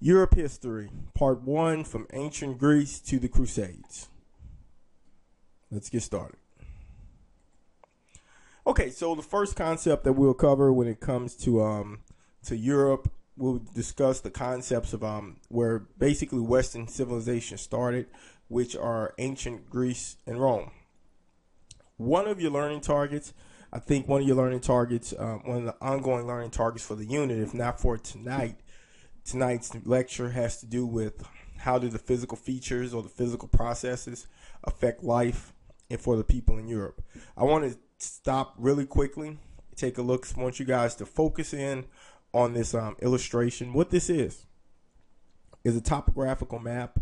Europe History, Part 1, from Ancient Greece to the Crusades. Let's get started. Okay, so the first concept that we'll cover when it comes to Europe, we'll discuss the concepts of where basically Western civilization started, which are ancient Greece and Rome. One of your learning targets, I think one of your learning targets, one of the ongoing learning targets for the unit, if not for tonight's lecture has to do with how do the physical features or the physical processes affect life and for the people in Europe. I want to stop really quickly, take a look. I want you guys to focus in on this illustration. What this is a topographical map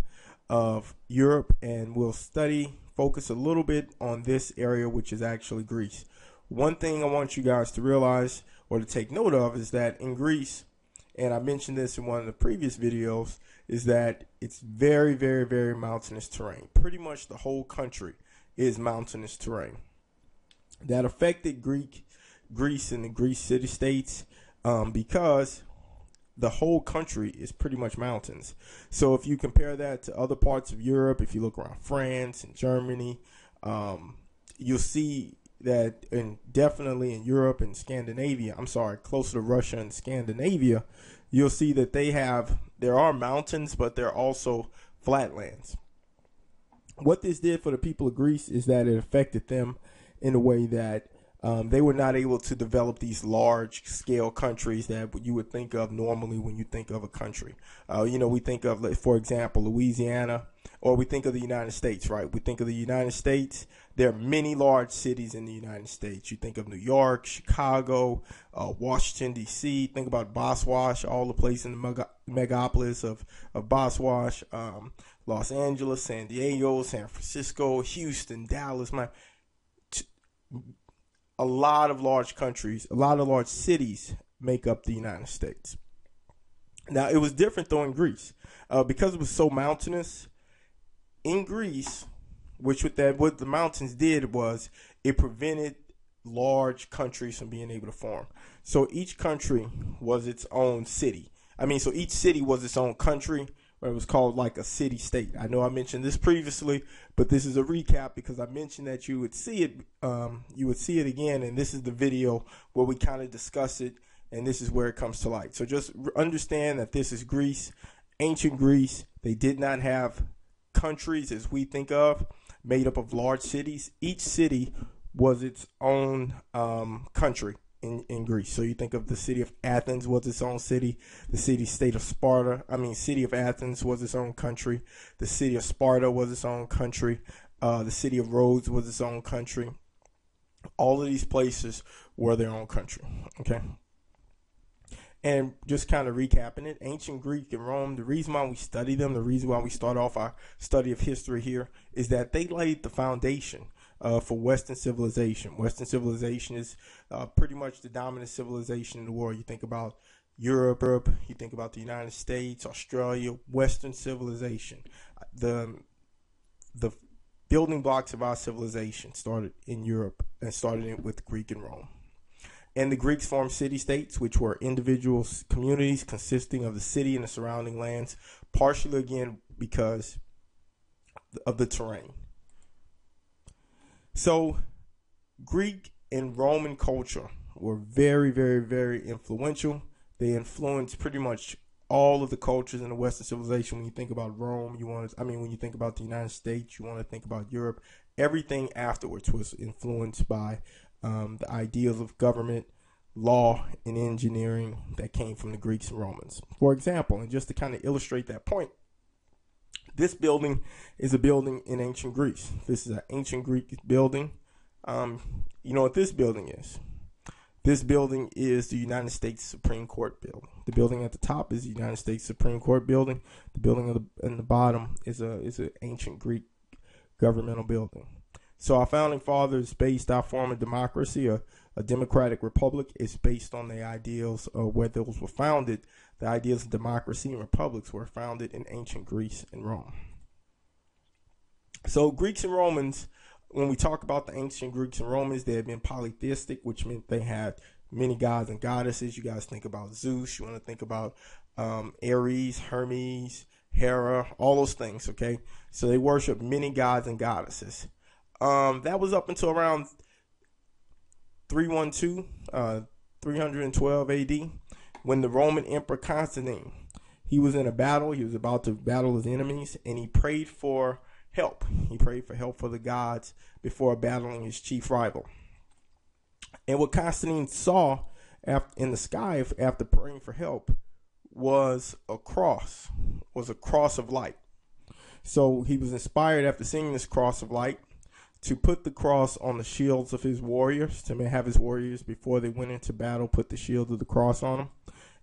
of Europe, and we'll focus a little bit on this area, which is actually Greece. One thing I want you guys to realize or to take note of is that in Greece, and I mentioned this in one of the previous videos, is that it's very, very, very mountainous terrain. Pretty much the whole country is mountainous terrain. That affected Greece and the Greece city-states because the whole country is pretty much mountains. So if you compare that to other parts of Europe, if you look around France and Germany, you'll see that, and definitely in Europe and Scandinavia, closer to Russia and Scandinavia, you'll see that there are mountains, but there are also flatlands. What this did for the people of Greece is that it affected them in a way that they were not able to develop these large-scale countries that you would think of normally when you think of a country. We think of, for example, Louisiana, or we think of the United States, right? We think of the United States. There are many large cities in the United States. You think of New York, Chicago, Washington, D.C. Think about Boswash, all the places in the megapolis of Boswash, Los Angeles, San Diego, San Francisco, Houston, Dallas, a lot of large countries, a lot of large cities make up the United States. Now, it was different though in Greece because it was so mountainous. In Greece, what the mountains did was it prevented large countries from being able to form. So each country was its own city. So each city was its own country. It was called like a city-state. I know I mentioned this previously, but this is a recap because I mentioned that you would see it. You would see it again, and this is the video where we kind of discuss it, and this is where it comes to light. So just understand that this is Greece, ancient Greece. They did not have countries as we think of, made up of large cities. Each city was its own country in Greece. So you think of the city of Athens was its own city. The city of Athens was its own country. The city of Sparta was its own country. The city of Rhodes was its own country. All of these places were their own country. Okay. And just kind of recapping it, ancient Greek and Rome, the reason why we study them, the reason why we start off our study of history here is that they laid the foundation for Western civilization. Western civilization is pretty much the dominant civilization in the world. You think about Europe, you think about the United States, Australia, Western civilization. The building blocks of our civilization started in Europe and started with Greek and Rome. And the Greeks formed city-states, which were individual communities consisting of the city and the surrounding lands, partially, again, because of the terrain. So Greek and Roman culture were very, very, very influential. They influenced pretty much all of the cultures in the Western civilization. When you think about Rome, when you think about the United States, you want to think about Europe. Everything afterwards was influenced by the ideas of government, law, and engineering that came from the Greeks and Romans. For example, and just to kind of illustrate that point, this building is a building in ancient Greece. This is an ancient Greek building. You know what this building is? This building is the United States Supreme Court building. The building at the top is the United States Supreme Court building. The building in the bottom is an ancient Greek governmental building. So our founding fathers based our form of democracy, a democratic republic, is based on the ideals of where those were founded. The ideas of democracy and republics were founded in ancient Greece and Rome. So Greeks and Romans, when we talk about the ancient Greeks and Romans, they had been polytheistic, which meant they had many gods and goddesses. You guys think about Zeus. You want to think about Ares, Hermes, Hera, all those things. Okay, so they worship many gods and goddesses. That was up until around 312 AD, when the Roman Emperor Constantine, he was in a battle. He was about to battle his enemies, and he prayed for help. He prayed for help for the gods before battling his chief rival. And what Constantine saw in the sky after praying for help was a cross of light. So he was inspired after seeing this cross of light to put the cross on the shields of his warriors, to have his warriors, before they went into battle, put the shield of the cross on them,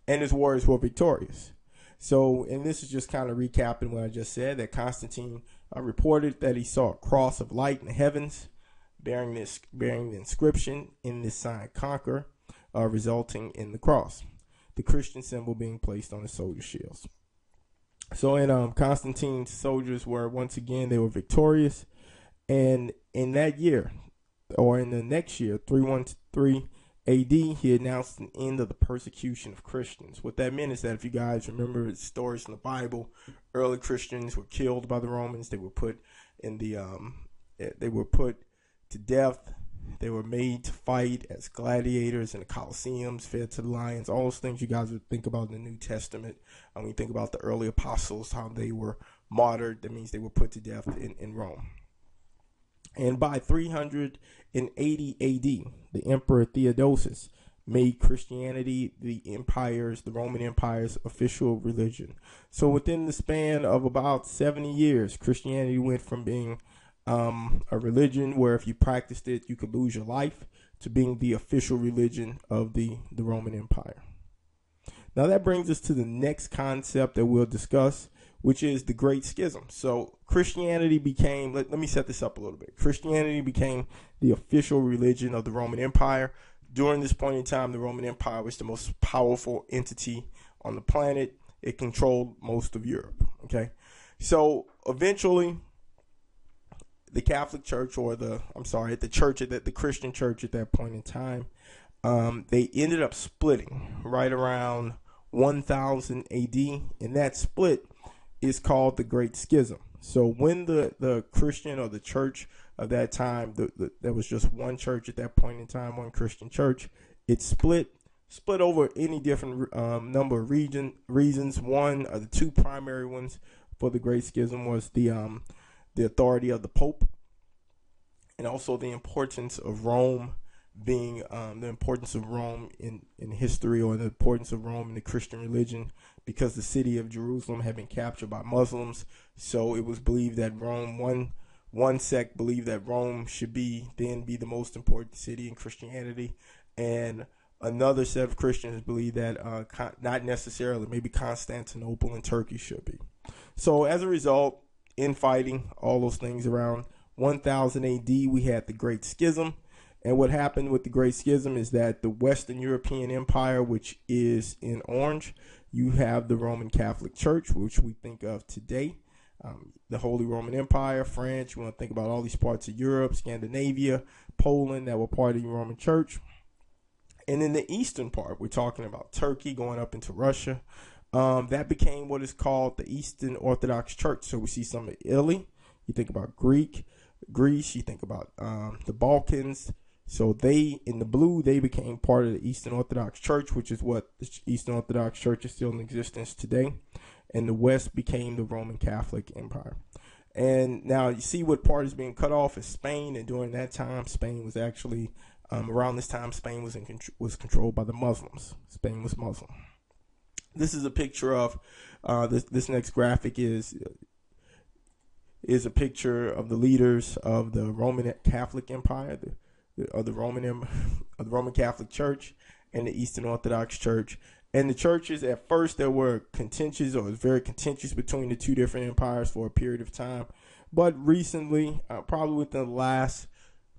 and his warriors were victorious. So, and this is just kind of recapping what I just said, that Constantine reported that he saw a cross of light in the heavens, bearing the inscription, "In this sign conquer," resulting in the cross, the Christian symbol being placed on the soldier shields. So, in Constantine's soldiers were, once again, they were victorious. And in that year, or in the next year, 313 AD, he announced an end of the persecution of Christians. What that meant is that, if you guys remember the stories in the Bible, early Christians were killed by the Romans. They were put to death. They were made to fight as gladiators in the Colosseums, fed to the lions, all those things you guys would think about in the New Testament. When you think about the early apostles, how they were martyred, that means they were put to death in Rome. And by 380 AD, the Emperor Theodosius made Christianity the Roman Empire's official religion. So within the span of about 70 years, Christianity went from being a religion where if you practiced it, you could lose your life, to being the official religion of the Roman Empire. Now that brings us to the next concept that we'll discuss, which is the Great Schism. So Christianity became, let me set this up a little bit. Christianity became the official religion of the Roman Empire. During this point in time, the Roman Empire was the most powerful entity on the planet. It controlled most of Europe. Okay, so eventually, the Catholic Church, the Christian Church at that point in time, they ended up splitting right around 1000 AD, and that split is called the Great Schism. So when the Christian, or the church of that time, there was just one church at that point in time, one Christian church, it split over any different number of reasons. One of the two primary ones for the Great Schism was the authority of the Pope, and also the importance of Rome being the importance of Rome in history, or the importance of Rome in the Christian religion, because the city of Jerusalem had been captured by Muslims. So it was believed that Rome, one sect believed that Rome should be the most important city in Christianity, and another set of Christians believed that not necessarily, maybe Constantinople and Turkey should be. So as a result, infighting, all those things, around 1000 AD, we had the Great Schism. And what happened with the Great Schism is that the Western European Empire, which is in orange, you have the Roman Catholic Church, which we think of today, the Holy Roman Empire, France. You want to think about all these parts of Europe, Scandinavia, Poland, that were part of the Roman Church. And in the eastern part, we're talking about Turkey going up into Russia. That became what is called the Eastern Orthodox Church. So we see some of Italy. You think about Greece. You think about the Balkans. So they, in the blue, they became part of the Eastern Orthodox Church, which is what the Eastern Orthodox Church is still in existence today. And the West became the Roman Catholic Empire. And now you see what part is being cut off is Spain. And during that time, Spain was actually, around this time, Spain was controlled by the Muslims. Spain was Muslim. This is a picture of, this next graphic is a picture of the leaders of the Roman Catholic Empire, of the Roman Catholic Church and the Eastern Orthodox Church. And the churches, at first, there were contentious, or it was very contentious between the two different empires for a period of time. But recently, probably within the last,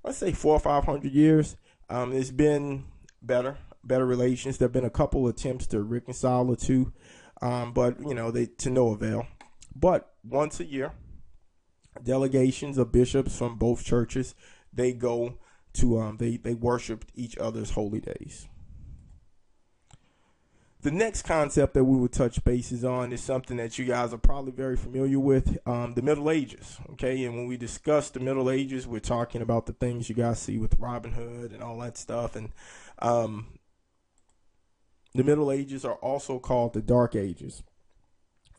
let's say 400 or 500 years, there's been better relations. There have been a couple attempts to reconcile the two, but they to no avail. But once a year, delegations of bishops from both churches, they go to they worship each other's holy days. The next concept that we will touch bases on is something that you guys are probably very familiar with, the Middle Ages. Okay, and when we discuss the Middle Ages, we're talking about the things you guys see with Robin Hood and all that stuff. And the Middle Ages are also called the Dark Ages.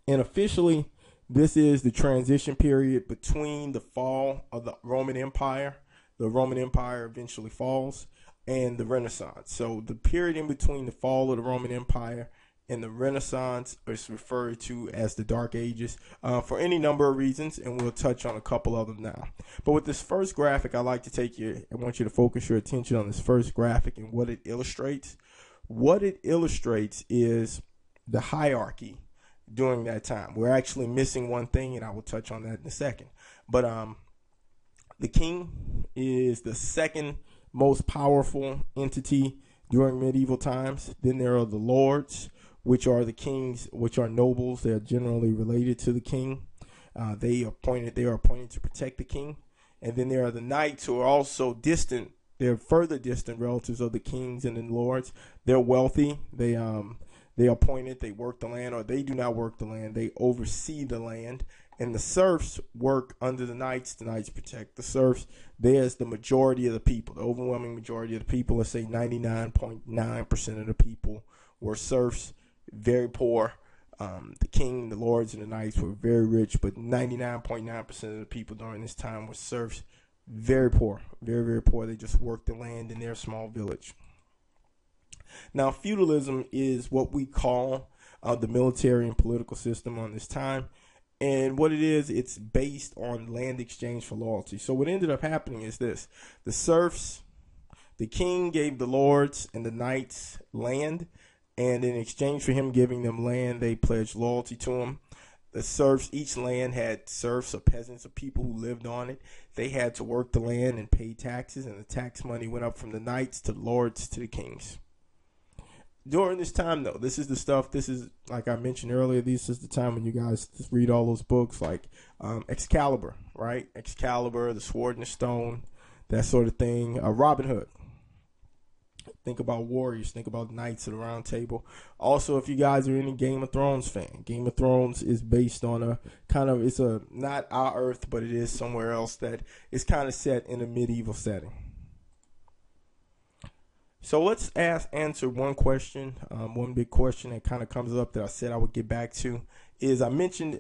And officially, this is the transition period between the fall of the Roman Empire. The Roman Empire eventually falls, and the Renaissance. So the period in between the fall of the Roman Empire and the Renaissance is referred to as the Dark Ages for any number of reasons, and we'll touch on a couple of them now. But with this first graphic, I want you to focus your attention on this first graphic and what it illustrates. What it illustrates is the hierarchy during that time. We're actually missing one thing, and I will touch on that in a second. But the king is the second most powerful entity during medieval times. Then there are the lords, which are the kings, which are nobles. They are generally related to the king. They are appointed to protect the king. And then there are the knights, who are also distant. They're further distant relatives of the kings and the lords. They're wealthy. They appointed. They work the land, or they do not work the land. They oversee the land. And the serfs work under the knights. The knights protect the serfs. There's the majority of the people, the overwhelming majority of the people. Let's say 99.9% of the people were serfs, very poor. The king, the lords, and the knights were very rich, but 99.9% of the people during this time were serfs, very poor, very, very poor. They just worked the land in their small village. Now, feudalism is what we call the military and political system on this time. And what it is, it's based on land exchange for loyalty. So what ended up happening is this. The serfs, the king gave the lords and the knights land, and in exchange for him giving them land, they pledged loyalty to him. The serfs, each land had serfs or peasants or people who lived on it. They had to work the land and pay taxes, and the tax money went up from the knights to the lords to the kings. During this time, though, this is, like I mentioned earlier, this is the time when you guys read all those books like Excalibur, right? Excalibur, The Sword and the Stone, that sort of thing. Robin Hood. Think about warriors. Think about knights at the round table. Also, if you guys are any Game of Thrones fan, Game of Thrones is based on it's not our Earth, but it is somewhere else that is kind of set in a medieval setting. So let's answer one question, one big question that kind of comes up that I said I would get back to is I mentioned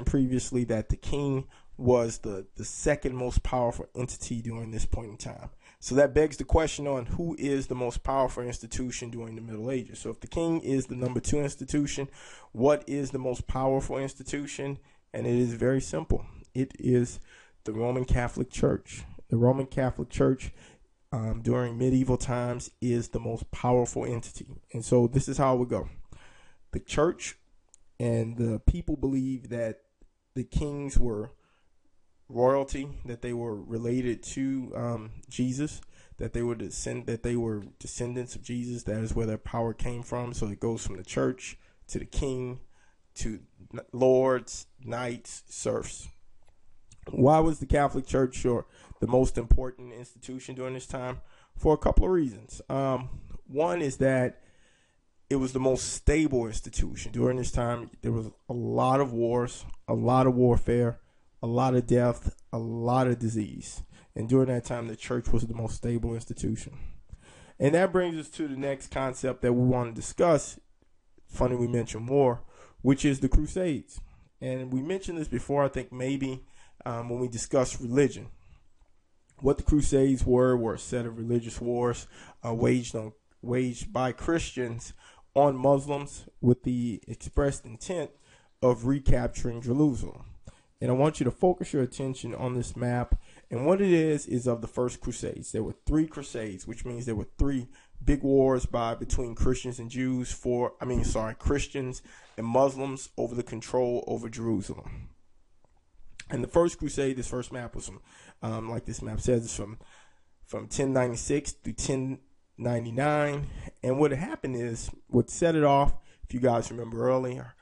previously that the king was the second most powerful entity during this point in time. So that begs the question on who is the most powerful institution during the Middle Ages. So if the king is the number 2 institution, what is the most powerful institution? And it is very simple. It is the Roman Catholic Church. The Roman Catholic Church during medieval times is the most powerful entity. And so this is how it would go. The church and the people believe that the kings were royalty, that they were related to Jesus, that they were descendants of Jesus. That is where their power came from. So it goes from the church to the king to lords, knights, serfs. Why was the Catholic Church the most important institution during this time? For a couple of reasons. One is that it was the most stable institution. During this time, there was a lot of wars, a lot of warfare, a lot of death, a lot of disease. And during that time, the church was the most stable institution. And that brings us to the next concept that we want to discuss. Funny we mentioned war, which is the Crusades. And we mentioned this before, I think maybe when we discussed religion. What the Crusades were a set of religious wars waged by Christians on Muslims with the expressed intent of recapturing Jerusalem. And I want you to focus your attention on this map. And what it is of the first Crusades. There were 3 Crusades, which means there were 3 big wars between Christians and Christians and Muslims over the control over Jerusalem. And the first Crusade, this first map was from, like this map says, it's from 1096 through 1099. And what had happened is, what set it off, if you guys remember earlier,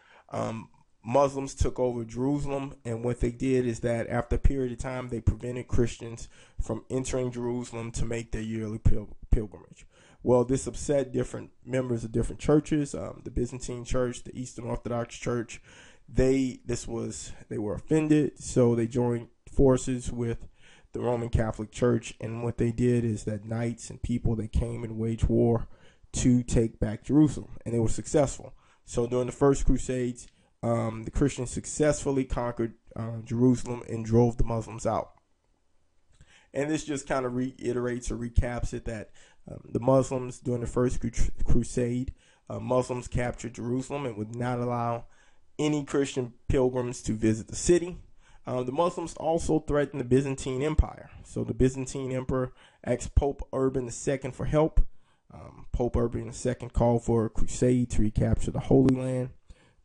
Muslims took over Jerusalem, and what they did is that after a period of time, they prevented Christians from entering Jerusalem to make their yearly pilgrimage. Well, this upset different members of different churches, the Byzantine Church, the Eastern Orthodox Church. They were offended, so they joined forces with the Roman Catholic Church, and what they did is that knights and people, they came and waged war to take back Jerusalem, and they were successful. So during the First Crusades, the Christians successfully conquered Jerusalem and drove the Muslims out. And this just kind of reiterates or recaps it that the Muslims during the First Crusade, Muslims captured Jerusalem and would not allow any Christian pilgrims to visit the city. The Muslims also threatened the Byzantine Empire. So the Byzantine Emperor asked Pope Urban II for help. Pope Urban II called for a crusade to recapture the Holy Land.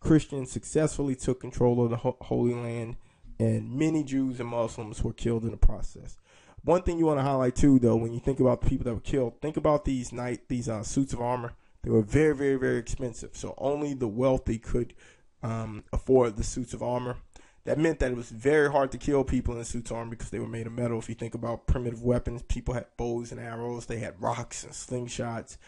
Christians successfully took control of the Holy Land, and many Jews and Muslims were killed in the process. One thing you want to highlight too, though, when you think about the people that were killed, think about these suits of armor. They were very, very, very expensive. So only the wealthy could afford the suits of armor. That meant that it was very hard to kill people in suits of armor because they were made of metal. If you think about primitive weapons, people had bows and arrows. They had rocks and slingshots,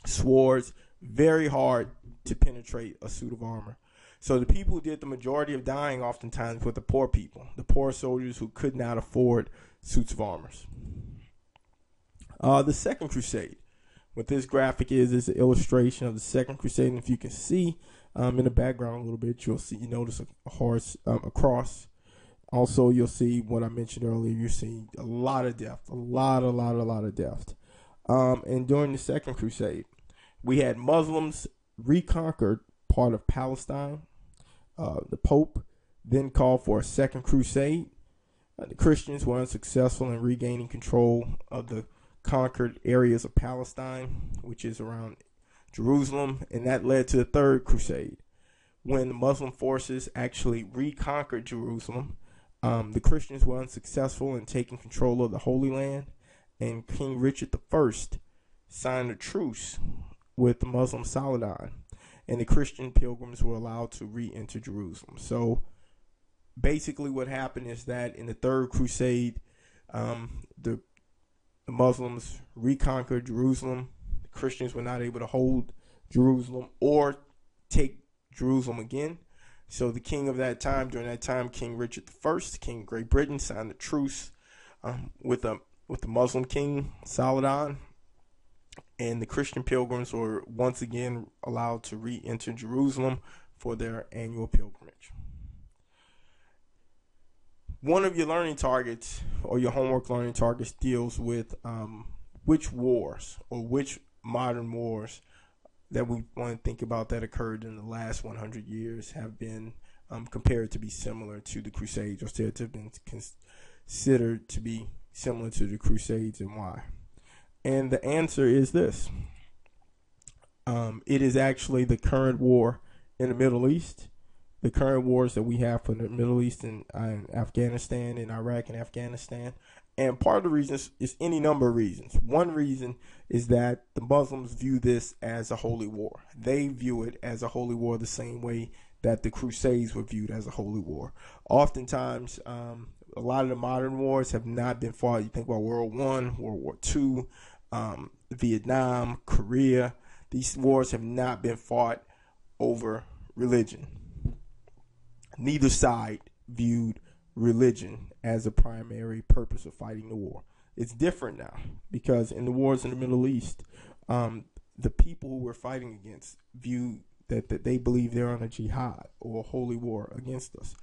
swords. Very hard to penetrate a suit of armor. So the people who did the majority of dying oftentimes were the poor people, the poor soldiers who could not afford suits of armor. The Second Crusade. What this graphic is an illustration of the Second Crusade. And if you can see in the background a little bit, you notice a horse, a cross. Also, you'll see what I mentioned earlier. You're seeing a lot of death, a lot of death. And during the Second Crusade, we had Muslims reconquered part of Palestine. The Pope then called for a Second Crusade. The Christians were unsuccessful in regaining control of the conquered areas of Palestine, which is around Jerusalem, and that led to the Third Crusade. When the Muslim forces actually reconquered Jerusalem, the Christians were unsuccessful in taking control of the Holy Land, and King Richard I signed a truce with the Muslim Saladin, and the Christian pilgrims were allowed to re-enter Jerusalem. So basically what happened is that in the Third Crusade, the Muslims reconquered Jerusalem. The Christians were not able to hold Jerusalem or take Jerusalem again. So the king of that time, during that time, King Richard I, king of Great Britain, signed a truce with the Muslim king Saladin, and the Christian pilgrims were once again allowed to re-enter Jerusalem for their annual pilgrimage. One of your learning targets or your homework learning targets deals with which wars or which modern wars that we want to think about that occurred in the last 100 years have been compared to be similar to the Crusades, or said to have been considered to be similar to the Crusades, and why. And the answer is this. It is actually the current war in the Middle East. The current wars that we have for the Middle East and Afghanistan and Iraq and Afghanistan. And part of the reasons is any number of reasons. One reason is that the Muslims view this as a holy war. They view it as a holy war the same way that the Crusades were viewed as a holy war. Oftentimes, a lot of the modern wars have not been fought. You think about World War I, World War II, Vietnam, Korea. These wars have not been fought over religion. Neither side viewed religion as a primary purpose of fighting the war. It's different now because in the wars in the Middle East, the people who we're fighting against view that they believe they're on a jihad or a holy war against us.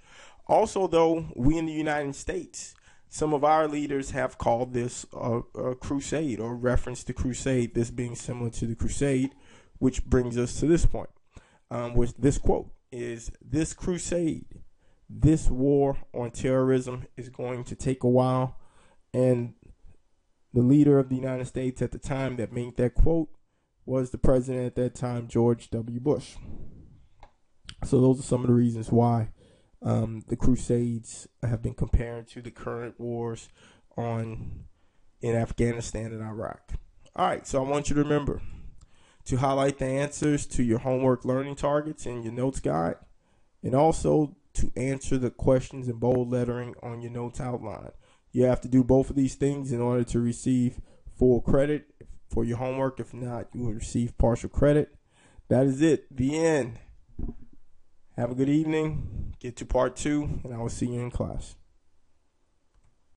Also, though, we in the United States, some of our leaders have called this a crusade or reference to crusade, this being similar to the crusade, which brings us to this point, which this quote is, "This crusade, this war on terrorism is going to take a while." And the leader of the United States at the time that made that quote was the president at that time, George W. Bush. So those are some of the reasons why the Crusades have been compared to the current wars in Afghanistan and Iraq. All right, so I want you to remember to highlight the answers to your homework learning targets in your notes guide, and also to answer the questions in bold lettering on your notes outline. You have to do both of these things in order to receive full credit for your homework. If not, you will receive partial credit. That is it. The end. Have a good evening. Get to part 2, and I will see you in class.